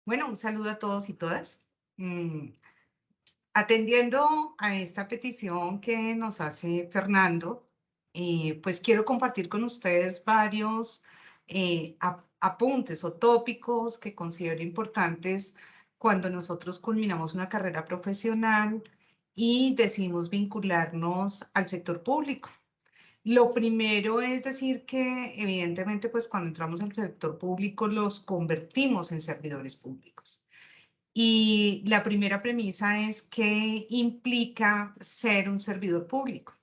Bueno, un saludo a todos y todas. Atendiendo a esta petición que nos hace Fernando, pues quiero compartir con ustedes varios apuntes o tópicos que considero importantes cuando nosotros culminamos una carrera profesional y decidimos vincularnos al sector público. Lo primero es decir que evidentemente, pues cuando entramos al sector público los convertimos en servidores públicos. Y la primera premisa es qué implica ser un servidor público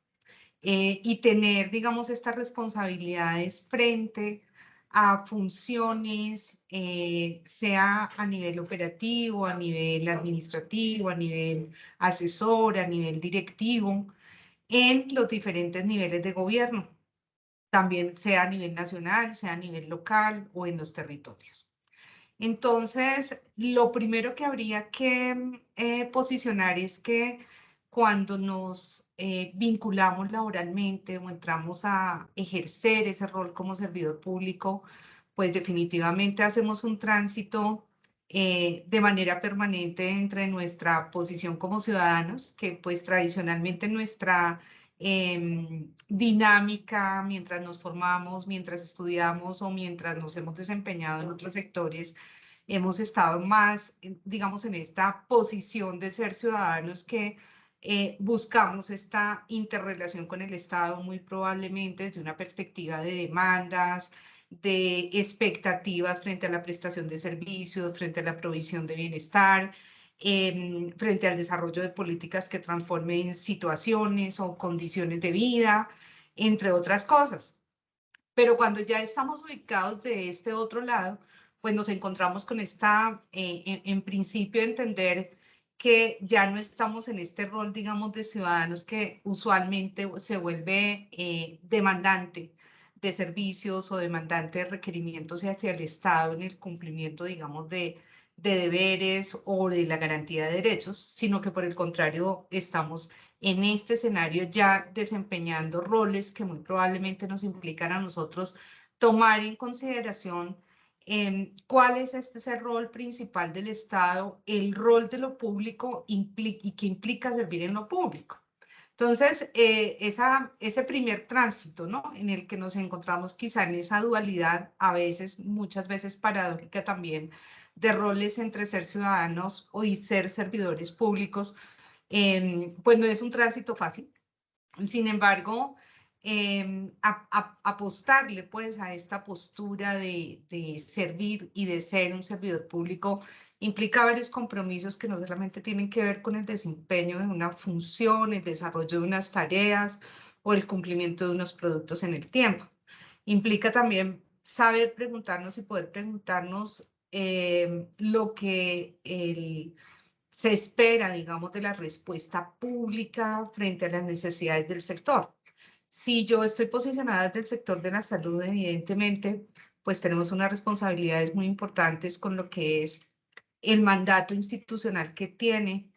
y tener, digamos, estas responsabilidades frente a funciones, sea a nivel operativo, a nivel administrativo, a nivel asesor, a nivel directivo, en los diferentes niveles de gobierno, también sea a nivel nacional, sea a nivel local o en los territorios. Entonces, lo primero que habría que posicionar es que cuando nos vinculamos laboralmente o entramos a ejercer ese rol como servidor público, pues definitivamente hacemos un tránsito de manera permanente entre nuestra posición como ciudadanos, que pues tradicionalmente nuestra dinámica mientras nos formamos, mientras estudiamos o mientras nos hemos desempeñado en otros sectores, hemos estado más, digamos, en esta posición de ser ciudadanos que buscamos esta interrelación con el Estado muy probablemente desde una perspectiva de demandas, de expectativas frente a la prestación de servicios, frente a la provisión de bienestar, frente al desarrollo de políticas que transformen situaciones o condiciones de vida, entre otras cosas. Pero cuando ya estamos ubicados de este otro lado, pues nos encontramos con esta, en principio, entender que ya no estamos en este rol, digamos, de ciudadanos que usualmente se vuelve demandante de servicios o demandante de requerimientos hacia el Estado en el cumplimiento, digamos, de deberes o de la garantía de derechos, sino que por el contrario estamos en este escenario ya desempeñando roles que muy probablemente nos implican a nosotros tomar en consideración cuál es ese rol principal del Estado, el rol de lo público y qué implica servir en lo público. Entonces, ese primer tránsito, ¿no? En el que nos encontramos quizá en esa dualidad, a veces, muchas veces paradójica también, de roles entre ser ciudadanos y ser servidores públicos, pues no es un tránsito fácil. Sin embargo, apostarle pues a esta postura de servir y de ser un servidor público implica varios compromisos que no solamente tienen que ver con el desempeño de una función, el desarrollo de unas tareas o el cumplimiento de unos productos en el tiempo. Implica también saber preguntarnos y poder preguntarnos lo que se espera, digamos, de la respuesta pública frente a las necesidades del sector. Si yo estoy posicionada desde el sector de la salud, evidentemente, pues tenemos unas responsabilidades muy importantes con lo que es el mandato institucional que tiene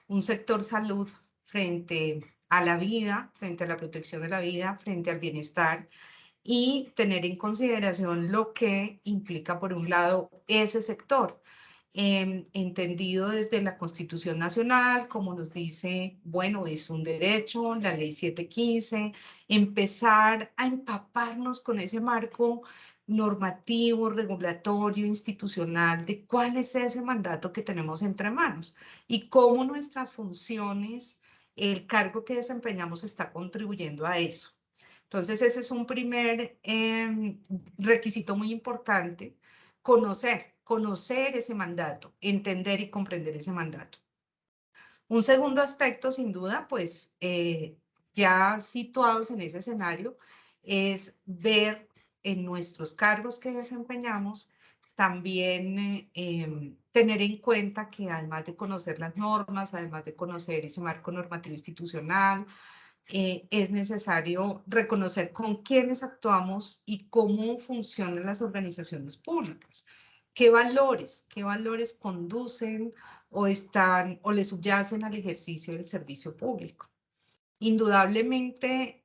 un sector salud frente a la vida, frente a la protección de la vida, frente al bienestar y tener en consideración lo que implica, por un lado, ese sector, entendido desde la Constitución Nacional, como nos dice, bueno, es un derecho, la Ley 715, empezar a empaparnos con ese marco normativo, regulatorio, institucional, de cuál es ese mandato que tenemos entre manos y cómo nuestras funciones, el cargo que desempeñamos está contribuyendo a eso. Entonces, ese es un primer requisito muy importante, conocer ese mandato, entender y comprender ese mandato. Un segundo aspecto, sin duda, pues ya situados en ese escenario, es ver en nuestros cargos que desempeñamos, también tener en cuenta que además de conocer las normas, además de conocer ese marco normativo institucional, es necesario reconocer con quiénes actuamos y cómo funcionan las organizaciones públicas. Qué valores conducen o están o le subyacen al ejercicio del servicio público? Indudablemente,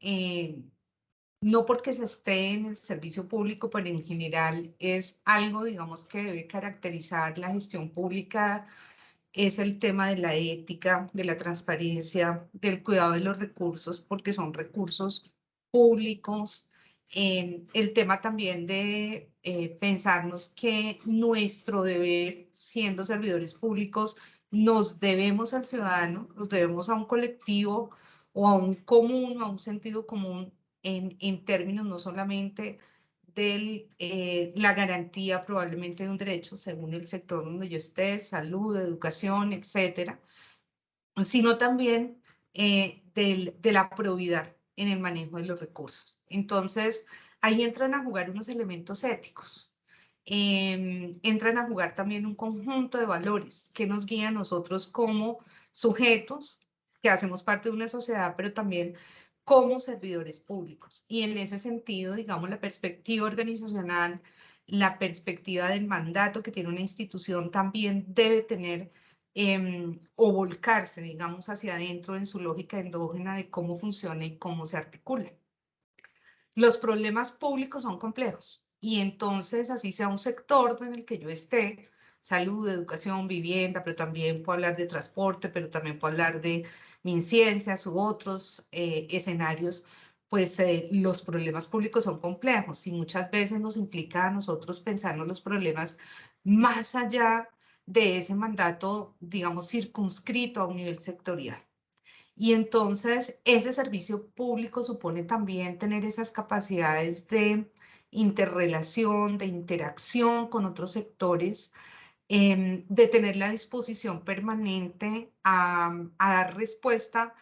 no porque se esté en el servicio público, pero en general es algo, digamos, que debe caracterizar la gestión pública, es el tema de la ética, de la transparencia, del cuidado de los recursos, porque son recursos públicos. El tema también de pensarnos que nuestro deber, siendo servidores públicos, nos debemos al ciudadano, nos debemos a un colectivo o a un común, a un sentido común en términos no solamente de la garantía probablemente de un derecho según el sector donde yo esté, salud, educación, etcétera, sino también de la probidad en el manejo de los recursos. Entonces, ahí entran a jugar unos elementos éticos. Entran a jugar también un conjunto de valores que nos guían a nosotros como sujetos que hacemos parte de una sociedad, pero también como servidores públicos. Y en ese sentido, digamos, la perspectiva organizacional, la perspectiva del mandato que tiene una institución también debe tener o volcarse, digamos, hacia adentro en su lógica endógena de cómo funciona y cómo se articula. Los problemas públicos son complejos y entonces, así sea un sector en el que yo esté, salud, educación, vivienda, pero también puedo hablar de transporte, pero también puedo hablar de MinCiencias u otros escenarios, pues los problemas públicos son complejos y muchas veces nos implica a nosotros pensarnos los problemas más allá de ese mandato, digamos, circunscrito a un nivel sectorial. Y entonces ese servicio público supone también tener esas capacidades de interrelación, de interacción con otros sectores, de tener la disposición permanente a dar respuesta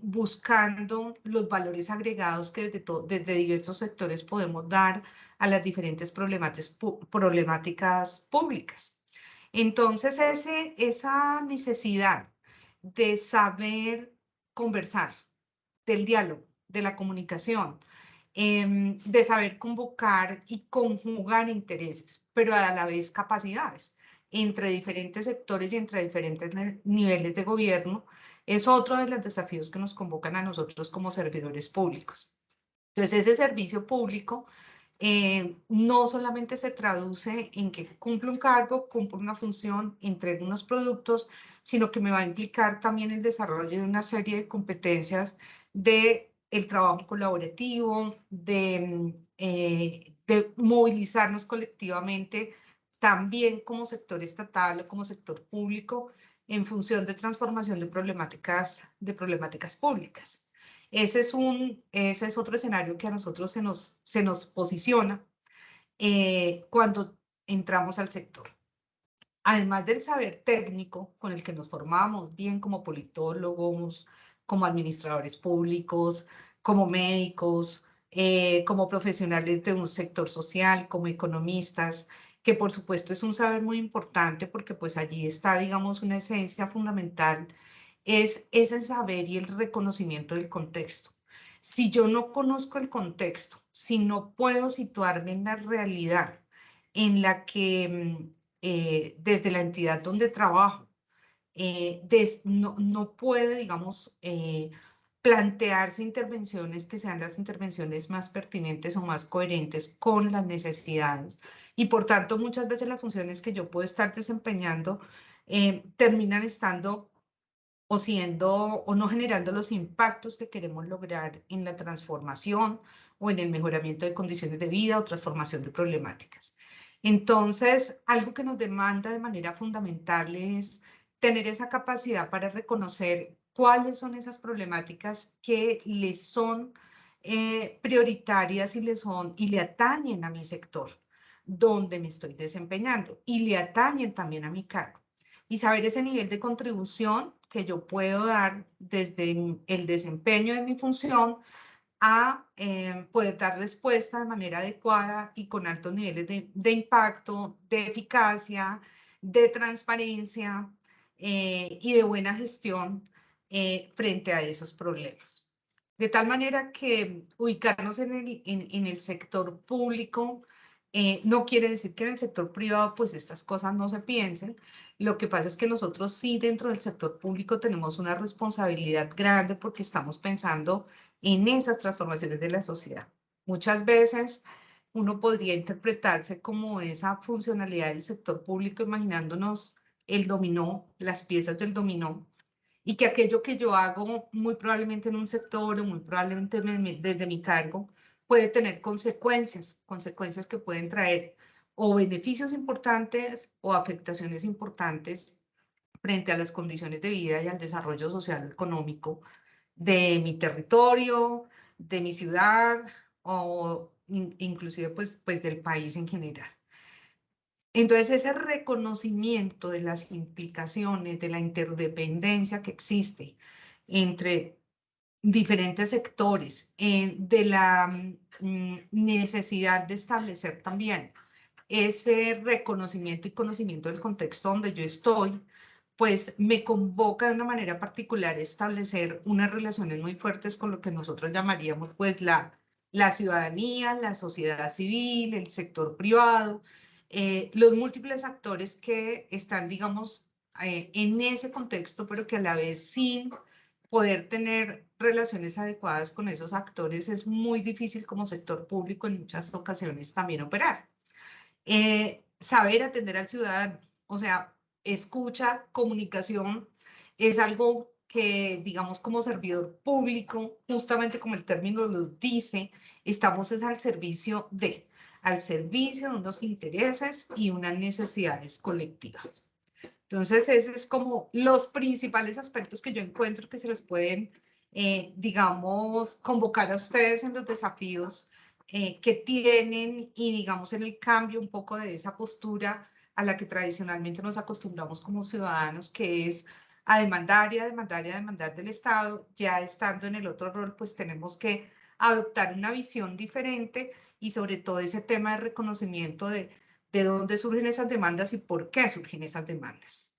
buscando los valores agregados que desde diversos sectores podemos dar a las diferentes problemáticas públicas. Entonces, esa necesidad de saber conversar, del diálogo, de la comunicación, de saber convocar y conjugar intereses, pero a la vez capacidades entre diferentes sectores y entre diferentes niveles de gobierno, es otro de los desafíos que nos convocan a nosotros como servidores públicos. Entonces, ese servicio público no solamente se traduce en que cumplo un cargo, cumplo una función, entrego unos productos, sino que me va a implicar también el desarrollo de una serie de competencias de el trabajo colaborativo, de movilizarnos colectivamente, también como sector estatal o como sector público, en función de transformación de problemáticas públicas. Ese es otro escenario que a nosotros se nos posiciona cuando entramos al sector. Además del saber técnico con el que nos formamos, bien como politólogos, como administradores públicos, como médicos, como profesionales de un sector social, como economistas, que por supuesto es un saber muy importante porque pues allí está, digamos, una esencia fundamental, es ese saber y el reconocimiento del contexto. Si yo no conozco el contexto, si no puedo situarme en la realidad en la que desde la entidad donde trabajo, no puede, digamos, plantearse intervenciones que sean las intervenciones más pertinentes o más coherentes con las necesidades. Y por tanto, muchas veces las funciones que yo puedo estar desempeñando terminan estando o siendo o no generando los impactos que queremos lograr en la transformación o en el mejoramiento de condiciones de vida o transformación de problemáticas. Entonces, algo que nos demanda de manera fundamental es tener esa capacidad para reconocer cuáles son esas problemáticas que les son prioritarias y le atañen a mi sector, donde me estoy desempeñando, y le atañen también a mi cargo. Y saber ese nivel de contribución que yo puedo dar desde el desempeño de mi función a poder dar respuesta de manera adecuada y con altos niveles de impacto, de eficacia, de transparencia y de buena gestión frente a esos problemas. De tal manera que ubicarnos en el sector público No quiere decir que en el sector privado pues estas cosas no se piensen. Lo que pasa es que nosotros sí dentro del sector público tenemos una responsabilidad grande porque estamos pensando en esas transformaciones de la sociedad. Muchas veces uno podría interpretarse como esa funcionalidad del sector público imaginándonos el dominó, las piezas del dominó, y que aquello que yo hago muy probablemente en un sector o muy probablemente desde mi cargo puede tener consecuencias, consecuencias que pueden traer o beneficios importantes o afectaciones importantes frente a las condiciones de vida y al desarrollo social económico de mi territorio, de mi ciudad o inclusive pues del país en general. Entonces, ese reconocimiento de las implicaciones, de la interdependencia que existe entre diferentes sectores, de la necesidad de establecer también ese reconocimiento y conocimiento del contexto donde yo estoy, pues me convoca de una manera particular a establecer unas relaciones muy fuertes con lo que nosotros llamaríamos pues la ciudadanía, la sociedad civil, el sector privado, los múltiples actores que están, digamos, en ese contexto, pero que a la vez sin poder tener relaciones adecuadas con esos actores es muy difícil como sector público en muchas ocasiones también operar. Saber atender al ciudadano, o sea, escucha, comunicación, es algo que, digamos, como servidor público, justamente como el término lo dice, estamos es al servicio de unos intereses y unas necesidades colectivas. Entonces, ese es como los principales aspectos que yo encuentro que se les pueden, digamos, convocar a ustedes en los desafíos que tienen y, digamos, en el cambio un poco de esa postura a la que tradicionalmente nos acostumbramos como ciudadanos, que es a demandar y a demandar y a demandar del Estado. Ya estando en el otro rol, pues tenemos que adoptar una visión diferente y sobre todo ese tema de reconocimiento de dónde surgen esas demandas y por qué surgen esas demandas.